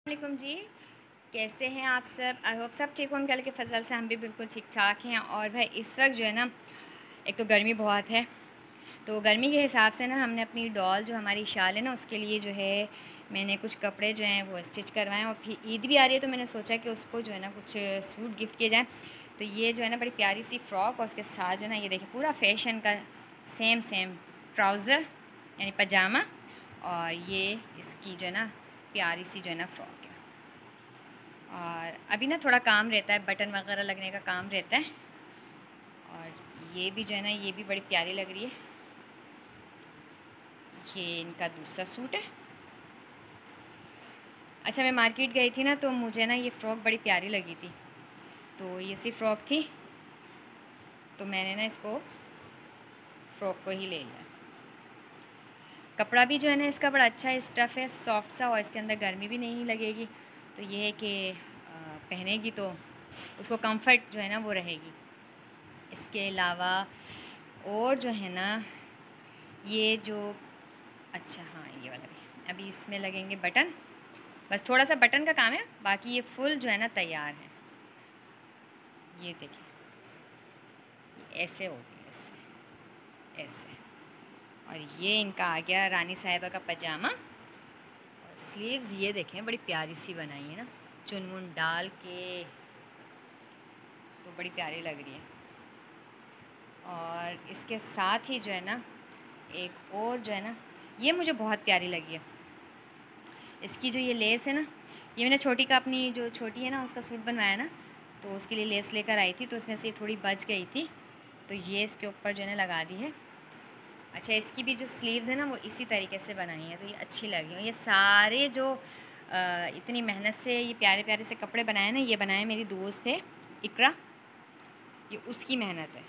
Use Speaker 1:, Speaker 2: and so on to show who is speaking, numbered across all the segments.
Speaker 1: वालेकुम जी। कैसे हैं आप सब? आई होप सब ठीक होंगे। कल के फजल से हम भी बिल्कुल ठीक ठाक हैं। और भाई इस वक्त जो है ना, एक तो गर्मी बहुत है, तो गर्मी के हिसाब से ना हमने अपनी डॉल जो हमारी शाल है ना, उसके लिए जो है मैंने कुछ कपड़े जो हैं वो स्टिच करवाएं। और फिर ईद भी आ रही है तो मैंने सोचा कि उसको जो है ना कुछ सूट गिफ्ट किए जाएँ। तो ये जो है ना बड़ी प्यारी सी फ़्रॉक, और उसके साथ जो है ना ये देखिए पूरा फैशन का सेम ट्राउज़र यानी पजामा, और ये इसकी जो है ना प्यारी सी जो है ना फ़्रॉक है। और अभी ना थोड़ा काम रहता है, बटन वगैरह लगने का काम रहता है। और ये भी जो है ना ये भी बड़ी प्यारी लग रही है। ये इनका दूसरा सूट है। अच्छा, मैं मार्केट गई थी ना तो मुझे ना ये फ़्रॉक बड़ी प्यारी लगी थी, तो ये सी फ़्रॉक थी तो मैंने ना इसको फ़्रॉक को ही ले लिया। कपड़ा भी जो है ना इसका बड़ा अच्छा है, स्टफ़ है, सॉफ्ट सा, और इसके अंदर गर्मी भी नहीं लगेगी। तो ये है कि पहनेगी तो उसको कंफर्ट जो है ना वो रहेगी। इसके अलावा और जो है ना ये जो, अच्छा हाँ ये वाला भी, अभी इसमें लगेंगे बटन, बस थोड़ा सा बटन का काम है, बाकी ये फुल जो है ना तैयार है। ये देखिए ऐसे होगी, ऐसे ऐसे। और ये इनका आ गया रानी साहिबा का पजामा। और स्लीव्स ये देखें बड़ी प्यारी सी बनाई है ना, चुन मुन डाल के, तो बड़ी प्यारी लग रही है। और इसके साथ ही जो है ना एक और जो है ना ये मुझे बहुत प्यारी लगी है। इसकी जो ये लेस है ना, ये मैंने छोटी का, अपनी जो छोटी है ना उसका सूट बनवाया ना, तो उसके लिए लेस लेकर आई थी, तो उसमें से थोड़ी बच गई थी, तो ये इसके ऊपर जो है ना लगा दी है। अच्छा, इसकी भी जो स्लीव्स है ना वो इसी तरीके से बनाई है, तो ये अच्छी लगी। और ये सारे जो इतनी मेहनत से ये प्यारे प्यारे से कपड़े बनाए ना, ये बनाए मेरी दोस्त है इकरा, ये उसकी मेहनत है।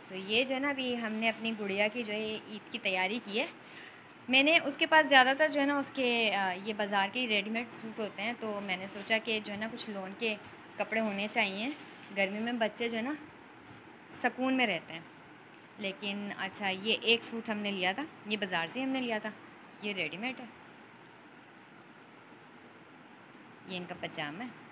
Speaker 1: तो ये जो है ना अभी हमने अपनी गुड़िया की जो है ईद की तैयारी की है। मैंने उसके पास ज़्यादातर जो है ना उसके ये बाज़ार के रेडीमेड सूट होते हैं, तो मैंने सोचा कि जो है ना कुछ लोन के कपड़े होने चाहिए। गर्मी में बच्चे जो है ना सुकून में रहते हैं। लेकिन अच्छा, ये एक सूट हमने लिया था, ये बाज़ार से हमने लिया था, ये रेडीमेड है। ये इनका पजामा है।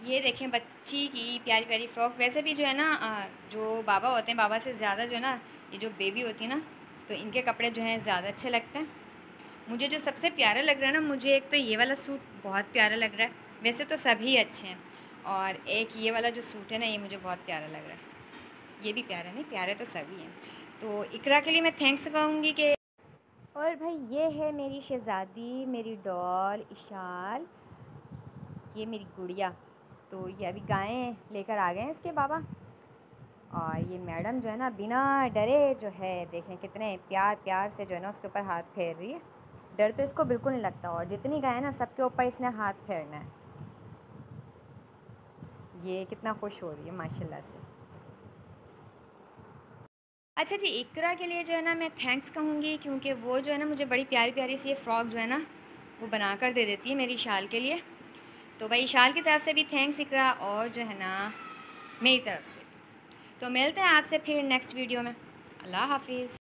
Speaker 1: ये देखें बच्ची की प्यारी प्यारी फ़्रॉक। वैसे भी जो है ना जो बाबा होते हैं, बाबा से ज़्यादा जो है ना ये जो बेबी होती है ना, तो इनके कपड़े जो हैं ज़्यादा अच्छे लगते हैं। मुझे जो सबसे प्यारा लग रहा है ना, मुझे एक तो ये वाला सूट बहुत प्यारा लग रहा है। वैसे तो सभी अच्छे हैं, और एक ये वाला जो सूट है ना ये मुझे बहुत प्यारा लग रहा है। ये भी प्यारा, नहीं प्यारे तो सभी हैं। तो इकरा के लिए मैं थैंक्स कहूँगी कि, और भाई ये है मेरी शहज़ादी, मेरी डॉल इशाल, ये मेरी गुड़िया। तो ये अभी गायें लेकर आ गए हैं इसके बाबा। और ये मैडम जो है ना बिना डरे जो है देखें कितने प्यार प्यार से जो है ना उसके ऊपर हाथ फेर रही है। डर तो इसको बिल्कुल नहीं लगता, और जितनी गाय ना सबके ऊपर इसने हाथ फेरना है। ये कितना खुश हो रही है माशाल्लाह से। अच्छा जी, इकरा के लिए जो है ना मैं थैंक्स कहूँगी, क्योंकि वो जो है ना मुझे बड़ी प्यारी प्यारी सी ये फ़्रॉक जो है ना वो बना कर दे देती है मेरी शाल के लिए। तो भाई शाल की तरफ से भी थैंक्स इकरा, और जो है ना मेरी तरफ से। तो मिलते हैं आपसे फिर नेक्स्ट वीडियो में। अल्लाह हाफिज़।